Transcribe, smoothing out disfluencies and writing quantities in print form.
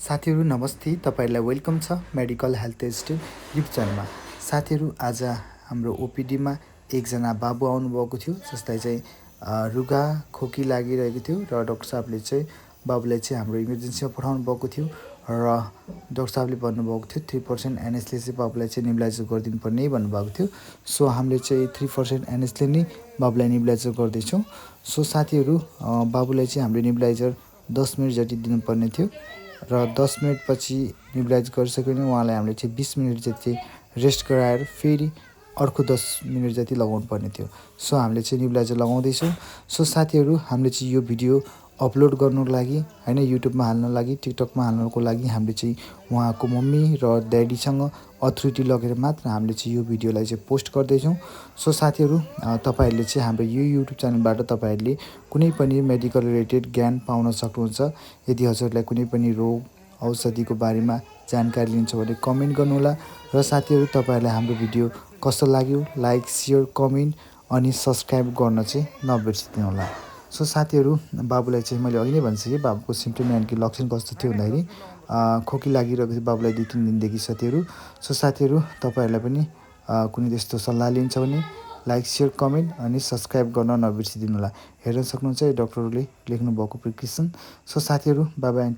साथीहरू नमस्ते, तपाईँहरूलाई वेलकम छ मेडिकल हेल्थ स्टिल युट्युब च्यानलमा। साथीहरू आज हाम्रो ओपिडीमा एकजना बाबु आउनुभएको थियो जसलाई चाहिँ रुगा खोकी लागिरहेको थियो र डाक्टर साहबले चाहिँ बाबुलाई चाहिँ हाम्रो इमर्जेन्सीमा पठाउनु भएको थियो र डाक्टर साहबले भन्नुभएको थियो 3% एनएसले चाहिँ बाबुलाई चाहिँ नेबुलाइजर गरिदिनु पर्ने भन्नुभएको थियो। सो हामीले चाहिँ 3% एनएसले नै बाबुलाई नेबुलाइजर गर्दैछौँ। सो साथीहरू बाबुलाई चाहिँ हामीले नेबुलाइजर 10 मिनट जति दिनुपर्ने थियो र 10 मिनटपछि नेबुलाइज गरिसक्यो भने उहाँलाई हामीले चाहिँ 20 मिनट जति रेस्ट गराएर फेरि अर्को 10 मिनट जति लगाउनु पर्ने थियो। सो हामीले चाहिँ नेबुलाइजर लगाउँदैछौँ। सो साथीहरू हामीले चाहिँ यो भिडियो अपलोड गर्नुको लागि हैन, युट्युबमा हाल्नको लागि, टिकटकमा हाल्नको लागि हामीले चाहिँ उहाँको मम्मी र ड्याडीसँग अथोरिटी लगेर मात्र हामीले चाहिँ यो भिडियोलाई चाहिँ पोस्ट गर्दैछौँ। सो साथीहरू तपाईँहरूले चाहिँ हाम्रो यो युट्युब च्यानलबाट तपाईँहरूले कुनै पनि मेडिकल रिलेटेड ज्ञान पाउन सक्नुहुन्छ। यदि हजुरलाई कुनै पनि रोग औषधिको बारेमा जानकारी लिन्छ भने कमेन्ट गर्नुहोला। र साथीहरू तपाईँहरूलाई हाम्रो भिडियो कस्तो लाग्यो लाइक सेयर कमेन्ट अनि सब्सक्राइब गर्न चाहिँ नबिर्सिदिनु होला। सो साथीहरू बाबुलाई चाहिँ मैले अघि नै भनिसकेँ बाबुको सिम्पटम यानि कि लक्षण कस्तो थियो भन्दाखेरि खोकी लागिरहेको थियो बाबुलाई 2-3 दिनदेखि साथीहरू। सो साथीहरू तपाईँहरूलाई पनि कुनै त्यस्तो सल्लाह लिन्छ भने लाइक सेयर कमेन्ट अनि सब्सक्राइब गर्न नबिर्सिदिनु होला। हेर्न सक्नुहुन्छ डाक्टरहरूले लेख्नुभएको प्रिस्क्रिप्सन। सो साथीहरू बाई बाई।